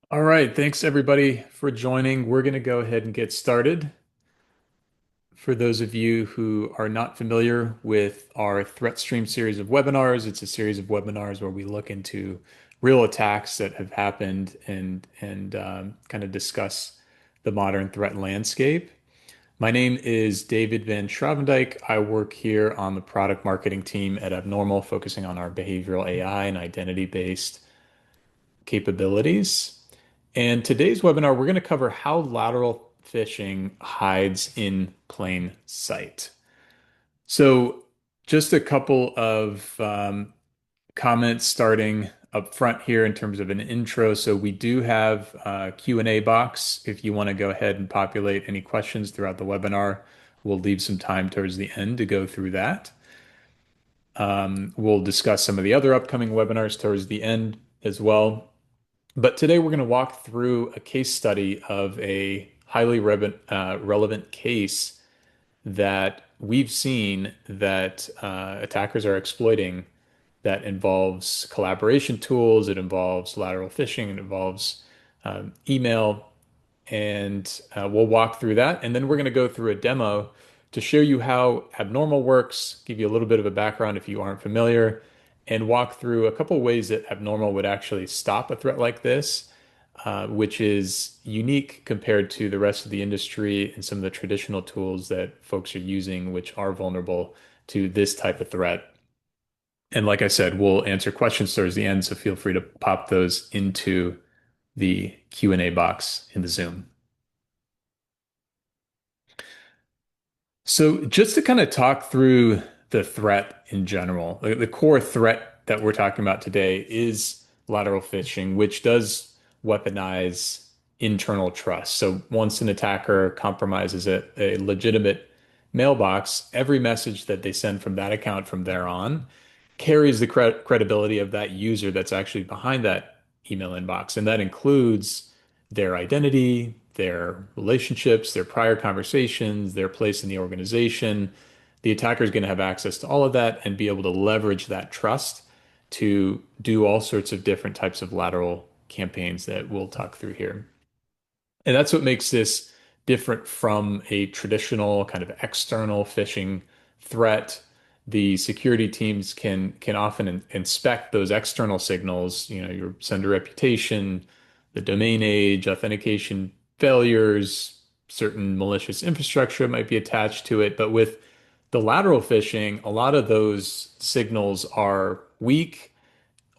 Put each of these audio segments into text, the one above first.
All right, thanks everybody for joining. We're going to go ahead and get started. For those of you who are not familiar with our Threat Stream series of webinars, it's a series of webinars where we look into real attacks that have happened and kind of discuss the modern threat landscape. My name is David Van Schravendijk. I work here on the product marketing team at Abnormal, focusing on our behavioral AI and identity-based capabilities. And today's webinar, we're going to cover how lateral phishing hides in plain sight. So, just a couple of comments starting up front here in terms of an intro. So, we do have a Q&A box. If you want to go ahead and populate any questions throughout the webinar, we'll leave some time towards the end to go through that. We'll discuss some of the other upcoming webinars towards the end as well. But today we're going to walk through a case study of a highly relevant case that we've seen that attackers are exploiting that involves collaboration tools, it involves lateral phishing, it involves email, and we'll walk through that. And then we're going to go through a demo to show you how Abnormal works, give you a little bit of a background if you aren't familiar, and walk through a couple ways that Abnormal would actually stop a threat like this, which is unique compared to the rest of the industry and some of the traditional tools that folks are using, which are vulnerable to this type of threat. And like I said, we'll answer questions towards the end, so feel free to pop those into the Q&A box in the Zoom. So just to kind of talk through the threat in general, the core threat that we're talking about today is lateral phishing, which does weaponize internal trust. So once an attacker compromises a legitimate mailbox, every message that they send from that account from there on carries the credibility of that user that's actually behind that email inbox. And that includes their identity, their relationships, their prior conversations, their place in the organization. The attacker is going to have access to all of that and be able to leverage that trust to do all sorts of different types of lateral campaigns that we'll talk through here. And that's what makes this different from a traditional kind of external phishing threat. The security teams can often inspect those external signals, your sender reputation, the domain age, authentication failures, certain malicious infrastructure might be attached to it. But with the lateral phishing, a lot of those signals are weak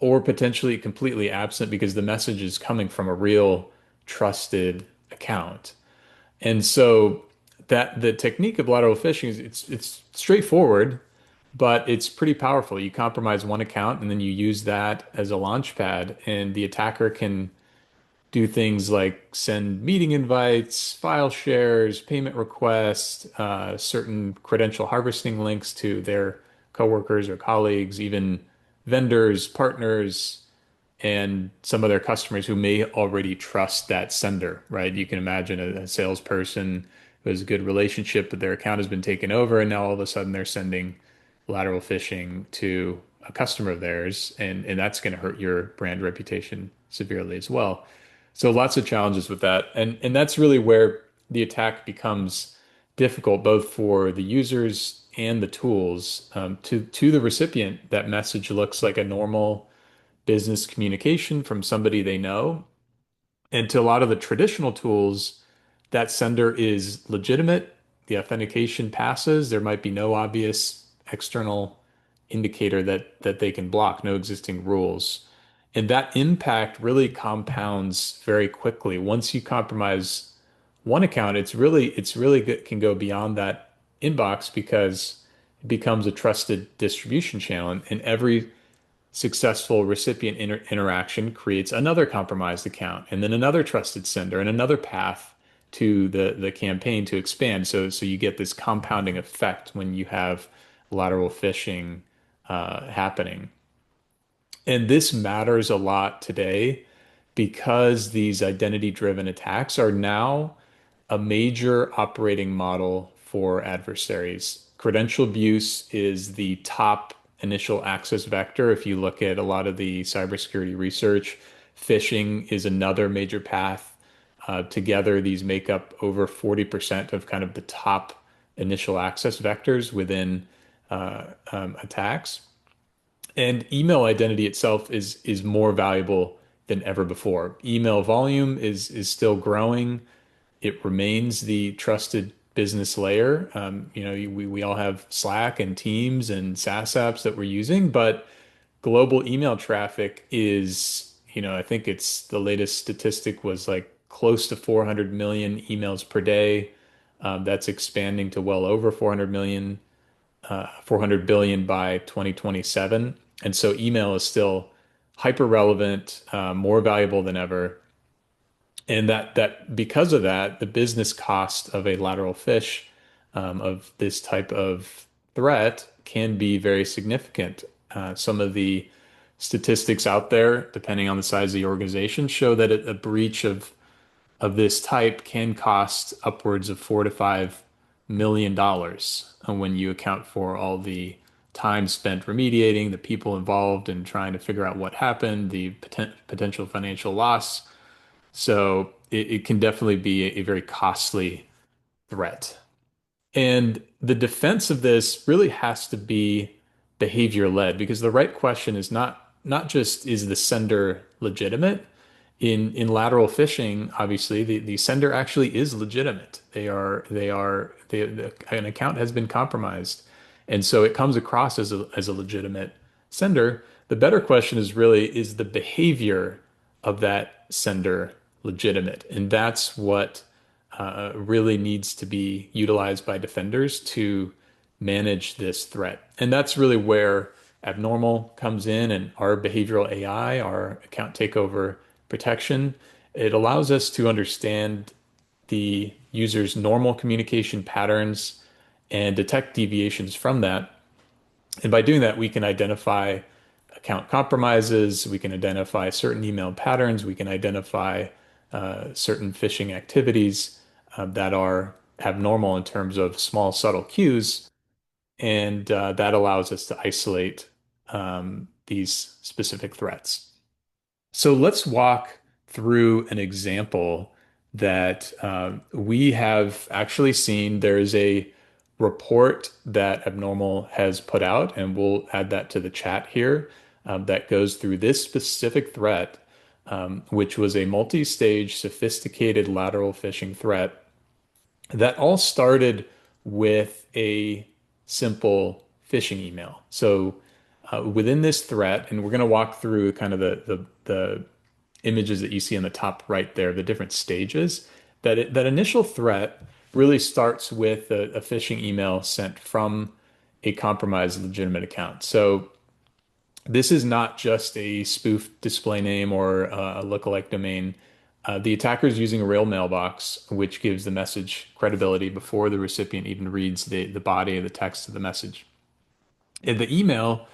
or potentially completely absent because the message is coming from a real trusted account. And so that the technique of lateral phishing is it's straightforward, but it's pretty powerful. You compromise one account and then you use that as a launch pad, and the attacker can do things like send meeting invites, file shares, payment requests, certain credential harvesting links to their coworkers or colleagues, even vendors, partners, and some of their customers who may already trust that sender, right? You can imagine a salesperson who has a good relationship, but their account has been taken over, and now all of a sudden they're sending lateral phishing to a customer of theirs, and that's going to hurt your brand reputation severely as well. So lots of challenges with that, and that's really where the attack becomes difficult, both for the users and the tools. To the recipient, that message looks like a normal business communication from somebody they know. And to a lot of the traditional tools, that sender is legitimate. The authentication passes. There might be no obvious external indicator that they can block, no existing rules. And that impact really compounds very quickly. Once you compromise one account, it's really good, can go beyond that inbox because it becomes a trusted distribution channel. And every successful recipient interaction creates another compromised account and then another trusted sender and another path to the campaign to expand. So you get this compounding effect when you have lateral phishing happening. And this matters a lot today because these identity-driven attacks are now a major operating model for adversaries. Credential abuse is the top initial access vector. If you look at a lot of the cybersecurity research, Phishing is another major path. Together, these make up over 40% of kind of the top initial access vectors within attacks. And email identity itself is more valuable than ever before. Email volume is still growing. It remains the trusted business layer. We all have Slack and Teams and SaaS apps that we're using, but global email traffic is, I think it's the latest statistic was like close to 400 million emails per day. That's expanding to well over 400 billion by 2027. And so email is still hyper relevant, more valuable than ever. And that because of that, the business cost of a lateral fish of this type of threat can be very significant. Some of the statistics out there, depending on the size of the organization, show that a breach of this type can cost upwards of $4 to $5 million when you account for all the time spent remediating, the people involved in trying to figure out what happened, the potential financial loss. So it can definitely be a very costly threat. And the defense of this really has to be behavior led because the right question is not just is the sender legitimate? In lateral phishing, obviously the sender actually is legitimate. An account has been compromised. And so it comes across as a legitimate sender. The better question is really, is the behavior of that sender legitimate? And that's what really needs to be utilized by defenders to manage this threat. And that's really where abnormal comes in and our behavioral AI, our account takeover protection. It allows us to understand the user's normal communication patterns and detect deviations from that. And by doing that, we can identify account compromises, we can identify certain email patterns, we can identify certain phishing activities that are abnormal in terms of small, subtle cues. And that allows us to isolate these specific threats. So let's walk through an example that we have actually seen. There's a report that Abnormal has put out, and we'll add that to the chat here, that goes through this specific threat, which was a multi-stage sophisticated lateral phishing threat that all started with a simple phishing email. So within this threat, and we're going to walk through kind of the images that you see on the top right there, the different stages. That initial threat really starts with a phishing email sent from a compromised legitimate account. So this is not just a spoof display name or a lookalike domain. The attacker is using a real mailbox, which gives the message credibility before the recipient even reads the body of the text of the message. In the email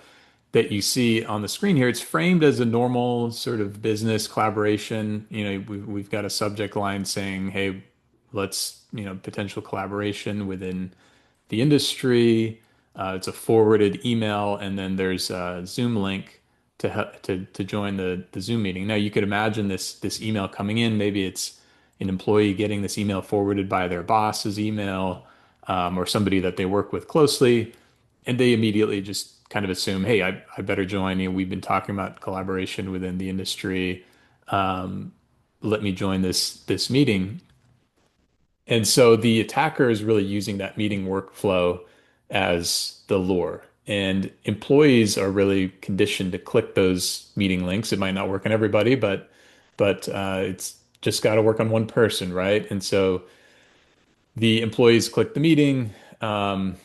that you see on the screen here, it's framed as a normal sort of business collaboration. We've got a subject line saying, "Hey, let's, potential collaboration within the industry." It's a forwarded email, and then there's a Zoom link to join the Zoom meeting. Now you could imagine this email coming in. Maybe it's an employee getting this email forwarded by their boss's email, or somebody that they work with closely, and they immediately just kind of assume, "Hey, I better join. We've been talking about collaboration within the industry. Let me join this meeting." And so the attacker is really using that meeting workflow as the lure. And employees are really conditioned to click those meeting links. It might not work on everybody, but it's just got to work on one person, right? And so the employees click the meeting, and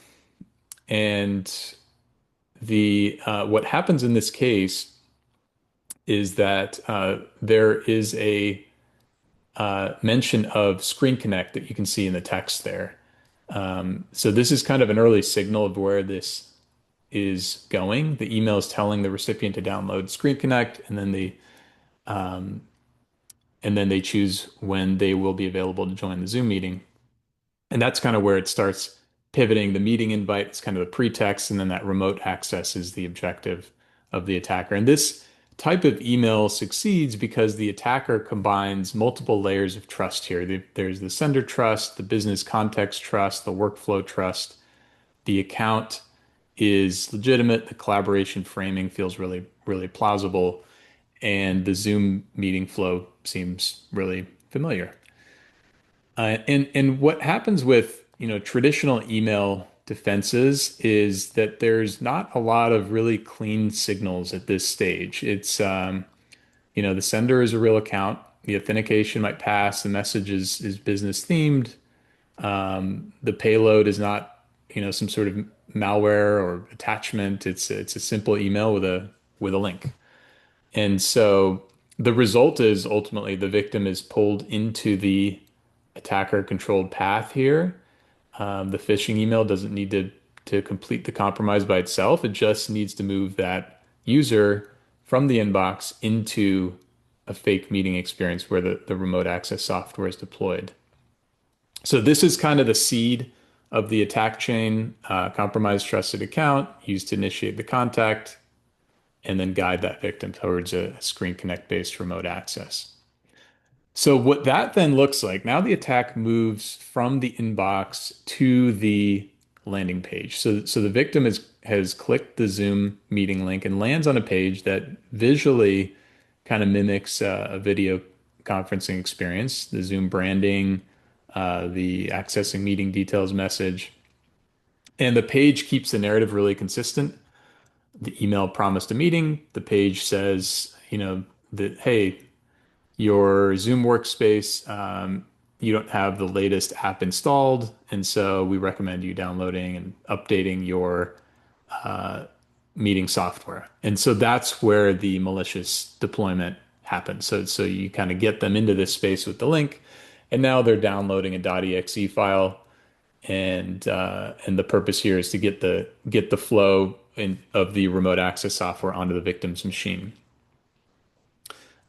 the what happens in this case is that there is a mention of Screen Connect that you can see in the text there. So this is kind of an early signal of where this is going. The email is telling the recipient to download Screen Connect, and then they choose when they will be available to join the Zoom meeting. And that's kind of where it starts pivoting. The meeting invite is kind of the pretext, and then that remote access is the objective of the attacker. And this type of email succeeds because the attacker combines multiple layers of trust here. There's the sender trust, the business context trust, the workflow trust. The account is legitimate. The collaboration framing feels really, really plausible. And the Zoom meeting flow seems really familiar. And what happens with, traditional email defenses is that there's not a lot of really clean signals at this stage. The sender is a real account. The authentication might pass. The message is business themed. The payload is not, some sort of malware or attachment. It's a simple email with a link. And so the result is ultimately the victim is pulled into the attacker controlled path here. The phishing email doesn't need to complete the compromise by itself. It just needs to move that user from the inbox into a fake meeting experience where the remote access software is deployed. So this is kind of the seed of the attack chain, compromised trusted account used to initiate the contact and then guide that victim towards a Screen Connect based remote access. So what that then looks like, now the attack moves from the inbox to the landing page. So the victim has clicked the Zoom meeting link and lands on a page that visually kind of mimics a video conferencing experience, the Zoom branding, the accessing meeting details message. And the page keeps the narrative really consistent. The email promised a meeting. The page says, that, hey, your Zoom workspace, you don't have the latest app installed, and so we recommend you downloading and updating your meeting software. And so that's where the malicious deployment happens. So you kind of get them into this space with the link, and now they're downloading a .exe file, and the purpose here is to get the flow of the remote access software onto the victim's machine.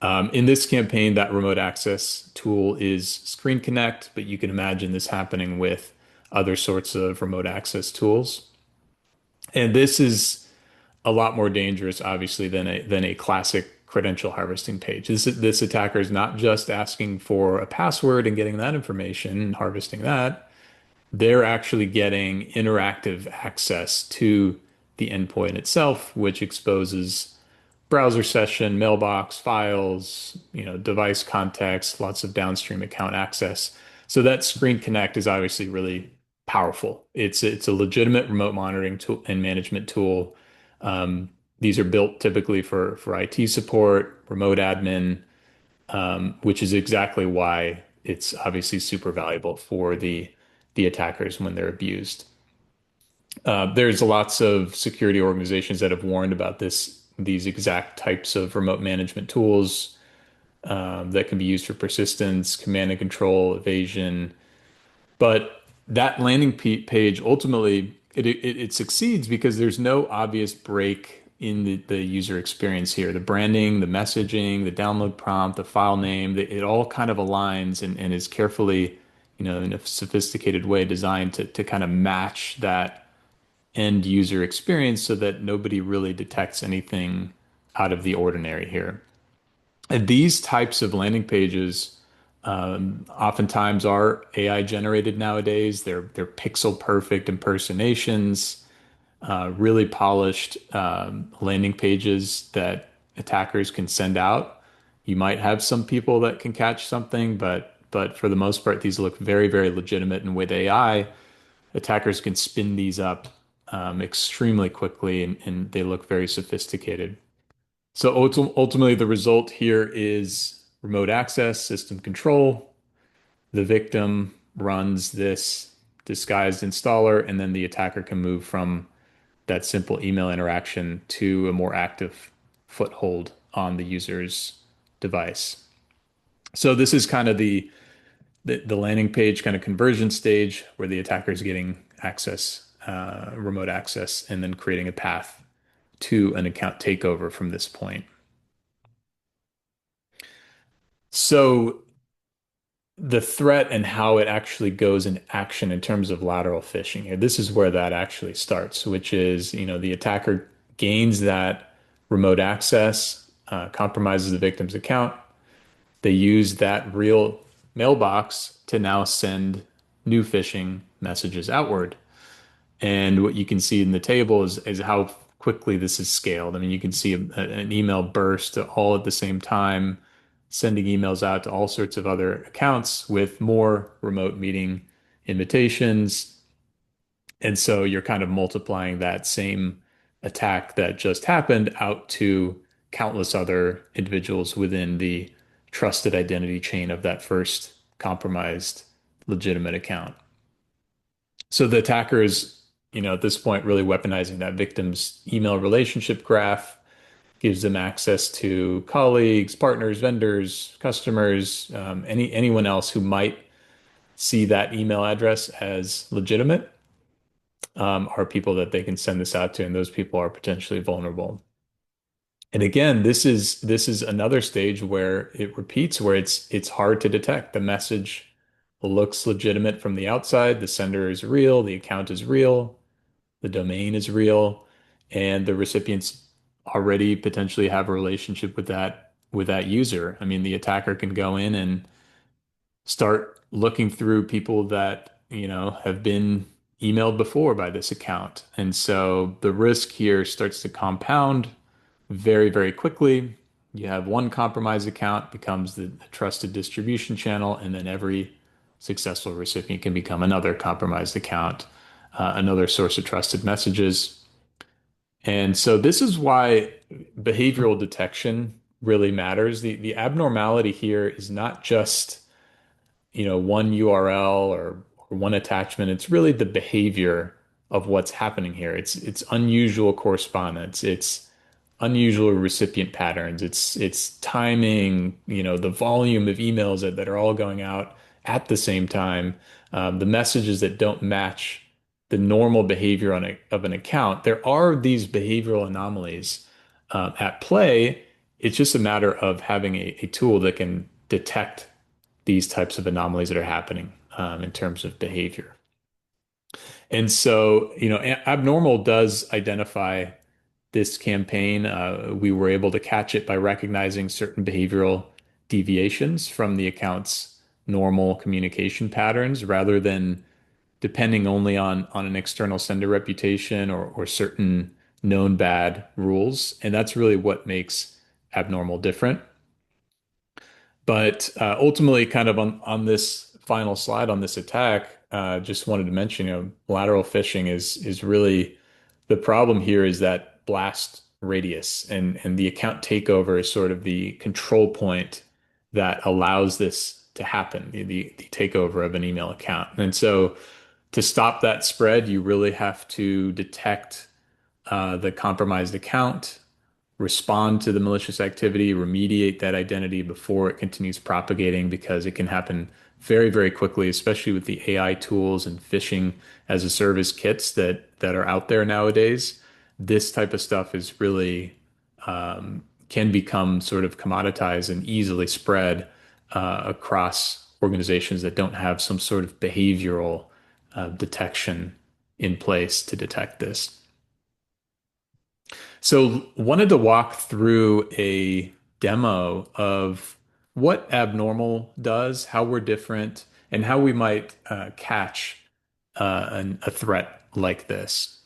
In this campaign, that remote access tool is Screen Connect, but you can imagine this happening with other sorts of remote access tools. And this is a lot more dangerous, obviously, than a classic credential harvesting page. This attacker is not just asking for a password and getting that information and harvesting that. They're actually getting interactive access to the endpoint itself, which exposes browser session, mailbox, files, device context, lots of downstream account access. So that Screen Connect is obviously really powerful. It's a legitimate remote monitoring tool and management tool. These are built typically for IT support, remote admin, which is exactly why it's obviously super valuable for the attackers when they're abused. There's lots of security organizations that have warned about these exact types of remote management tools that can be used for persistence, command and control, evasion. But that landing page ultimately it succeeds because there's no obvious break in the user experience here. The branding, the messaging, the download prompt, the file name, it all kind of aligns and is carefully, in a sophisticated way designed to kind of match that end user experience so that nobody really detects anything out of the ordinary here. And these types of landing pages oftentimes are AI generated nowadays. They're pixel perfect impersonations, really polished landing pages that attackers can send out. You might have some people that can catch something, but for the most part, these look very, very legitimate. And with AI, attackers can spin these up extremely quickly, and they look very sophisticated. So ultimately, the result here is remote access, system control. The victim runs this disguised installer, and then the attacker can move from that simple email interaction to a more active foothold on the user's device. So this is kind of the landing page kind of conversion stage where the attacker is getting access, remote access, and then creating a path to an account takeover from this point. So the threat and how it actually goes in action in terms of lateral phishing here, this is where that actually starts, which is, the attacker gains that remote access. compromises the victim's account. They use that real mailbox to now send new phishing messages outward. And what you can see in the table is how quickly this is scaled. I mean, you can see an email burst all at the same time, sending emails out to all sorts of other accounts with more remote meeting invitations. And so you're kind of multiplying that same attack that just happened out to countless other individuals within the trusted identity chain of that first compromised legitimate account. So the attackers, at this point, really weaponizing that victim's email relationship graph, gives them access to colleagues, partners, vendors, customers, anyone else who might see that email address as legitimate, are people that they can send this out to, and those people are potentially vulnerable. And again, this is another stage where it repeats, where it's hard to detect. The message looks legitimate from the outside, the sender is real, the account is real, the domain is real, and the recipients already potentially have a relationship with that user. I mean, the attacker can go in and start looking through people that, have been emailed before by this account. And so the risk here starts to compound very, very quickly. You have one compromised account becomes the trusted distribution channel, and then every successful recipient can become another compromised account, another source of trusted messages. And so this is why behavioral detection really matters. The abnormality here is not just, one URL or one attachment. It's really the behavior of what's happening here. It's unusual correspondence. It's unusual recipient patterns. It's timing, the volume of emails that are all going out at the same time, the messages that don't match the normal behavior of an account. There are these behavioral anomalies at play. It's just a matter of having a tool that can detect these types of anomalies that are happening in terms of behavior. And so, Abnormal does identify this campaign. We were able to catch it by recognizing certain behavioral deviations from the account's normal communication patterns rather than depending only on an external sender reputation or certain known bad rules. And that's really what makes Abnormal different. But ultimately, kind of on this final slide on this attack, just wanted to mention, lateral phishing is really the problem here is that blast radius, and the account takeover is sort of the control point that allows this to happen, the takeover of an email account. And so to stop that spread, you really have to detect the compromised account, respond to the malicious activity, remediate that identity before it continues propagating because it can happen very, very quickly, especially with the AI tools and phishing as a service kits that are out there nowadays. This type of stuff is really can become sort of commoditized and easily spread across organizations that don't have some sort of behavioral detection in place to detect this. So wanted to walk through a demo of what Abnormal does, how we're different, and how we might catch a threat like this.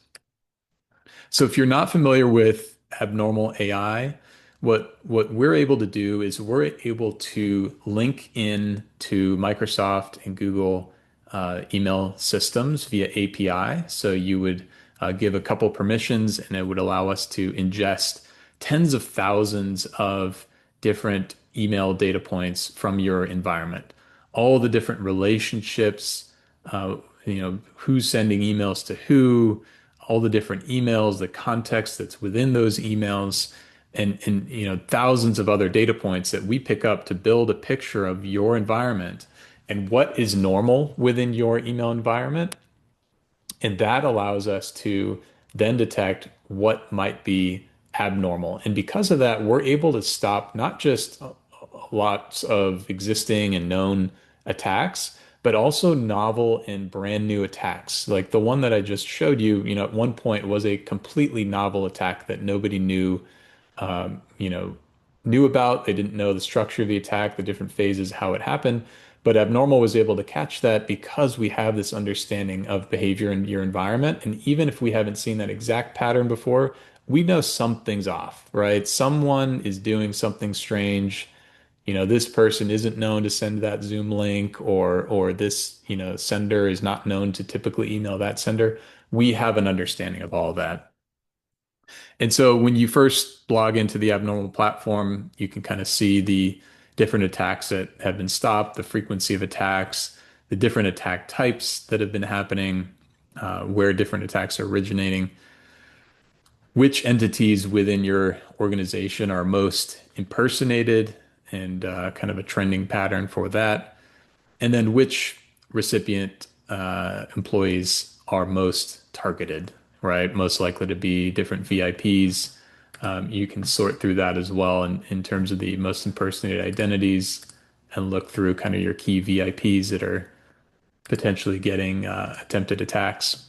So if you're not familiar with Abnormal AI, what we're able to do is we're able to link in to Microsoft and Google email systems via API. So you would give a couple permissions, and it would allow us to ingest tens of thousands of different email data points from your environment, all the different relationships, who's sending emails to who, all the different emails, the context that's within those emails, and thousands of other data points that we pick up to build a picture of your environment and what is normal within your email environment. And that allows us to then detect what might be abnormal. And because of that, we're able to stop not just lots of existing and known attacks, but also novel and brand new attacks. Like the one that I just showed you, at one point was a completely novel attack that nobody knew, um, you know, knew about. They didn't know the structure of the attack, the different phases, how it happened. But Abnormal was able to catch that because we have this understanding of behavior in your environment. And even if we haven't seen that exact pattern before, we know something's off, right? Someone is doing something strange. This person isn't known to send that Zoom link, or this, sender is not known to typically email that sender. We have an understanding of all that. And so when you first log into the Abnormal platform, you can kind of see the different attacks that have been stopped, the frequency of attacks, the different attack types that have been happening, where different attacks are originating, which entities within your organization are most impersonated, and kind of a trending pattern for that, and then which recipient employees are most targeted, right? Most likely to be different VIPs. You can sort through that as well in terms of the most impersonated identities, and look through kind of your key VIPs that are potentially getting attempted attacks.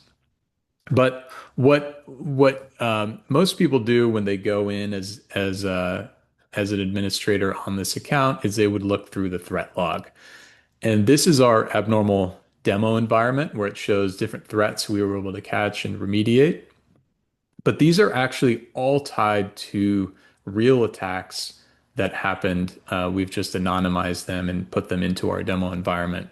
But what most people do when they go in as an administrator on this account is they would look through the threat log. And this is our Abnormal demo environment where it shows different threats we were able to catch and remediate. But these are actually all tied to real attacks that happened. We've just anonymized them and put them into our demo environment.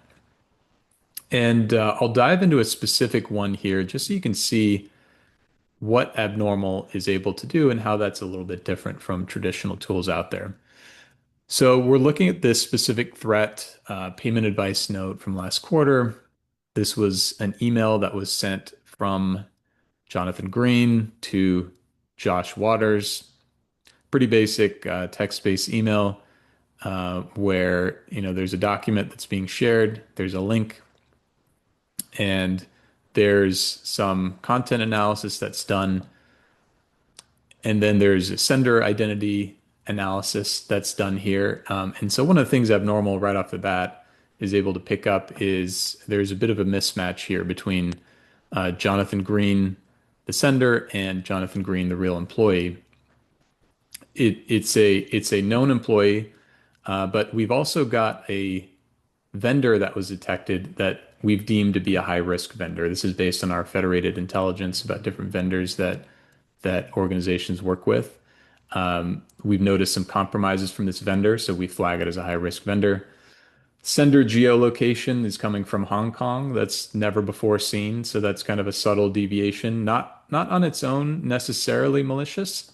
And I'll dive into a specific one here just so you can see what Abnormal is able to do and how that's a little bit different from traditional tools out there. So we're looking at this specific threat, payment advice note from last quarter. This was an email that was sent from Jonathan Green to Josh Waters. Pretty basic text-based email, where there's a document that's being shared, there's a link, and there's some content analysis that's done, and then there's a sender identity analysis that's done here. And so one of the things Abnormal right off the bat is able to pick up is there's a bit of a mismatch here between Jonathan Green, the sender, and Jonathan Green, the real employee. It's a known employee, but we've also got a vendor that was detected that we've deemed to be a high risk vendor. This is based on our federated intelligence about different vendors that organizations work with. We've noticed some compromises from this vendor, so we flag it as a high risk vendor. Sender geolocation is coming from Hong Kong. That's never before seen, so that's kind of a subtle deviation. Not on its own necessarily malicious,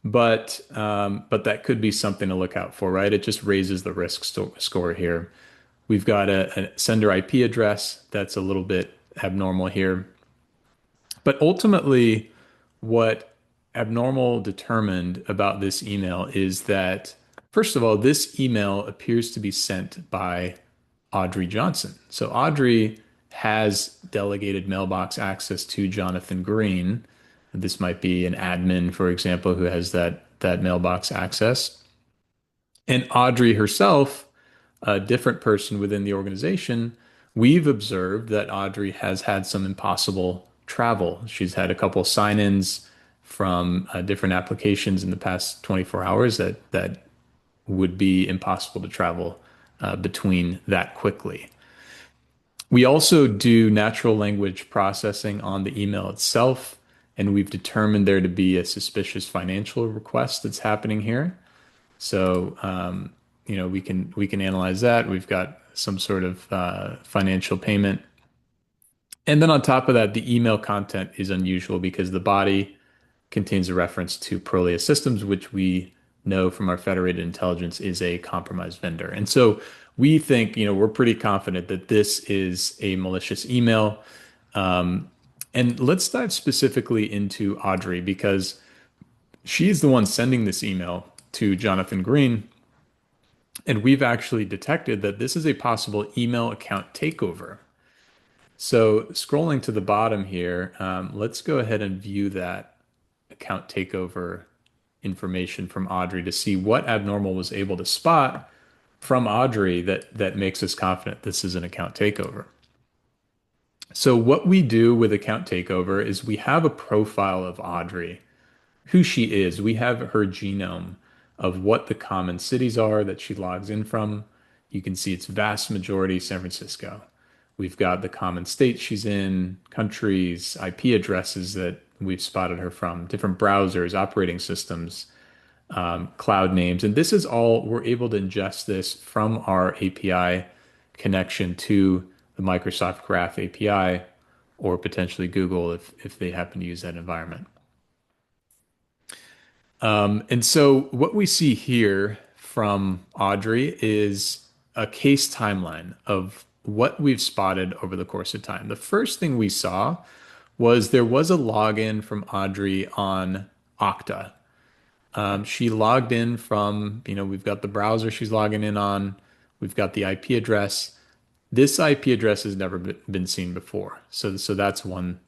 but that could be something to look out for, right? It just raises the risk score here. We've got a sender IP address that's a little bit abnormal here. But ultimately, what Abnormal determined about this email is that, first of all, this email appears to be sent by Audrey Johnson. So Audrey has delegated mailbox access to Jonathan Green. This might be an admin, for example, who has that mailbox access. And Audrey herself, a different person within the organization, we've observed that Audrey has had some impossible travel. She's had a couple sign-ins from different applications in the past 24 hours that would be impossible to travel between that quickly. We also do natural language processing on the email itself, and we've determined there to be a suspicious financial request that's happening here. So, we can analyze that. We've got some sort of financial payment. And then on top of that, the email content is unusual because the body contains a reference to Prolia Systems, which we know from our federated intelligence is a compromised vendor. And so we think, we're pretty confident that this is a malicious email. And let's dive specifically into Audrey because she's the one sending this email to Jonathan Green. And we've actually detected that this is a possible email account takeover. So scrolling to the bottom here, let's go ahead and view that account takeover information from Audrey to see what Abnormal was able to spot from Audrey that makes us confident this is an account takeover. So what we do with account takeover is we have a profile of Audrey, who she is. We have her genome. of what the common cities are that she logs in from. You can see its vast majority San Francisco. We've got the common states she's in, countries, IP addresses that we've spotted her from, different browsers, operating systems, cloud names. And this is all, we're able to ingest this from our API connection to the Microsoft Graph API or potentially Google if they happen to use that environment. And so what we see here from Audrey is a case timeline of what we've spotted over the course of time. The first thing we saw was there was a login from Audrey on Okta. She logged in from, we've got the browser she's logging in on, we've got the IP address. This IP address has never been seen before. So that's one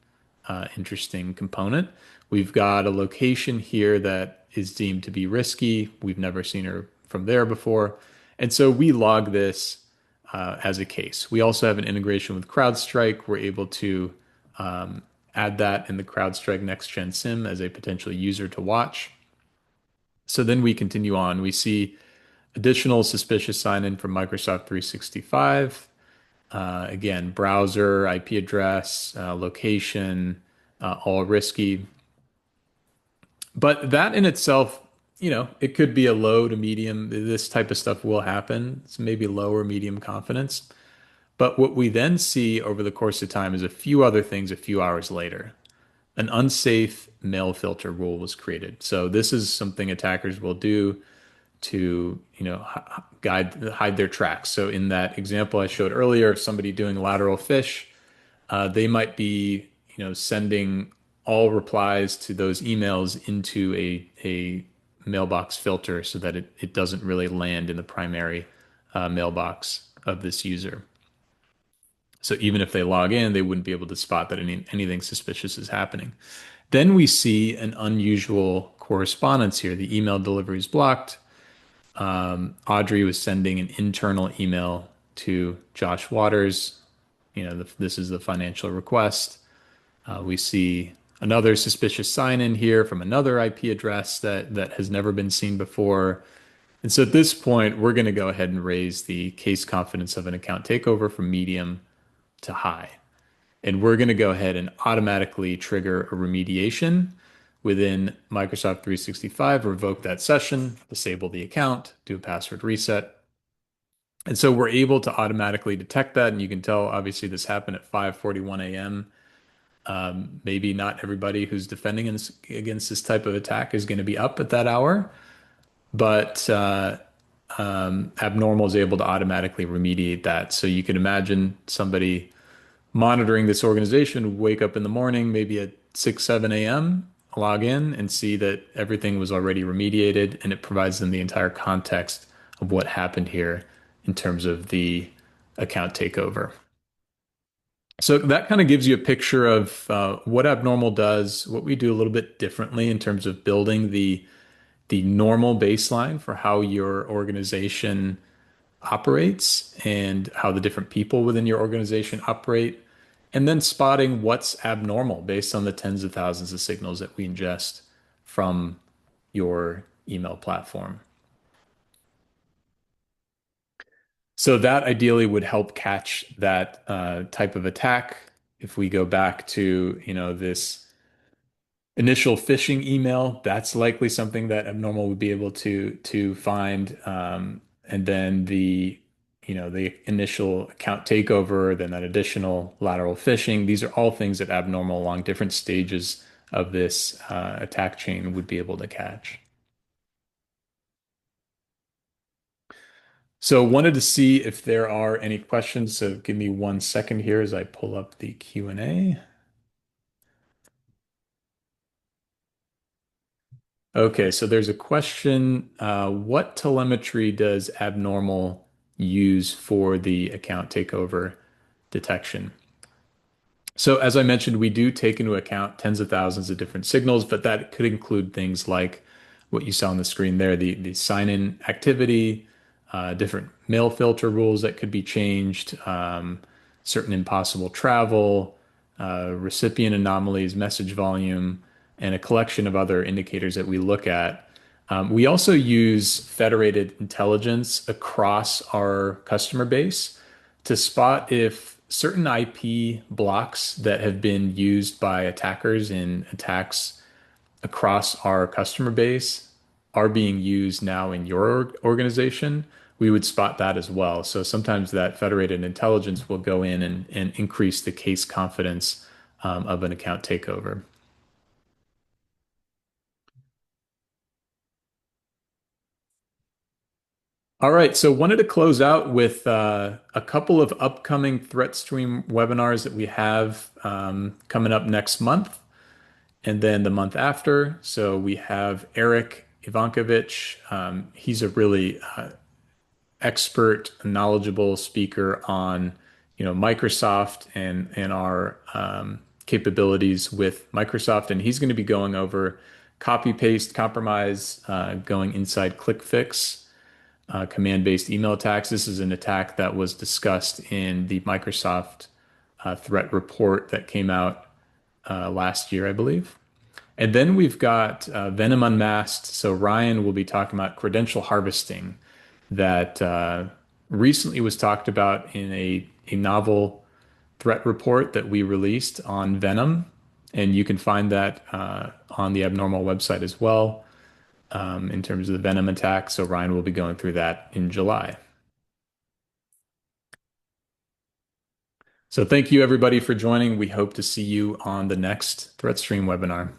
interesting component. We've got a location here that is deemed to be risky. We've never seen her from there before. And so we log this as a case. We also have an integration with CrowdStrike. We're able to add that in the CrowdStrike Next Gen SIM as a potential user to watch. So then we continue on. We see additional suspicious sign-in from Microsoft 365. Again, browser, IP address, location, all risky. But that in itself, it could be a low to medium. This type of stuff will happen. It's maybe low or medium confidence. But what we then see over the course of time is a few other things a few hours later. An unsafe mail filter rule was created. So this is something attackers will do to, hide their tracks. So in that example I showed earlier, of somebody doing lateral phish, they might be, sending all replies to those emails into a mailbox filter so that it doesn't really land in the primary mailbox of this user. So even if they log in, they wouldn't be able to spot that anything suspicious is happening. Then we see an unusual correspondence here. The email delivery is blocked. Audrey was sending an internal email to Josh Waters. This is the financial request. We see another suspicious sign in here from another IP address that has never been seen before. And so at this point, we're going to go ahead and raise the case confidence of an account takeover from medium to high. And we're going to go ahead and automatically trigger a remediation within Microsoft 365, revoke that session, disable the account, do a password reset. And so we're able to automatically detect that. And you can tell, obviously, this happened at 5:41 a.m. Maybe not everybody who's defending against this type of attack is going to be up at that hour, but Abnormal is able to automatically remediate that. So you can imagine somebody monitoring this organization wake up in the morning, maybe at 6, 7 a.m., log in and see that everything was already remediated, and it provides them the entire context of what happened here in terms of the account takeover. So that kind of gives you a picture of what Abnormal does, what we do a little bit differently in terms of building the normal baseline for how your organization operates and how the different people within your organization operate, and then spotting what's abnormal based on the tens of thousands of signals that we ingest from your email platform. So that ideally would help catch that type of attack. If we go back to, this initial phishing email, that's likely something that Abnormal would be able to find. And then the initial account takeover, then that additional lateral phishing. These are all things that Abnormal along different stages of this attack chain would be able to catch. So wanted to see if there are any questions. So give me 1 second here as I pull up the Q&A. Okay, so there's a question. What telemetry does Abnormal use for the account takeover detection? So as I mentioned, we do take into account tens of thousands of different signals, but that could include things like what you saw on the screen there, the sign-in activity, different mail filter rules that could be changed, certain impossible travel, recipient anomalies, message volume, and a collection of other indicators that we look at We also use federated intelligence across our customer base to spot if certain IP blocks that have been used by attackers in attacks across our customer base are being used now in your organization. We would spot that as well. So sometimes that federated intelligence will go in and increase the case confidence of an account takeover. All right, so wanted to close out with a couple of upcoming threat stream webinars that we have coming up next month and then the month after. So we have Eric Ivankovich. He's a really expert, knowledgeable speaker on, Microsoft and our capabilities with Microsoft, and he's going to be going over copy paste compromise, going inside ClickFix, command-based email attacks. This is an attack that was discussed in the Microsoft threat report that came out last year, I believe. And then we've got Venom Unmasked. So Ryan will be talking about credential harvesting that recently was talked about in a novel threat report that we released on Venom. And you can find that on the Abnormal website as well in terms of the Venom attack. So Ryan will be going through that in July. So thank you everybody for joining. We hope to see you on the next ThreatStream webinar.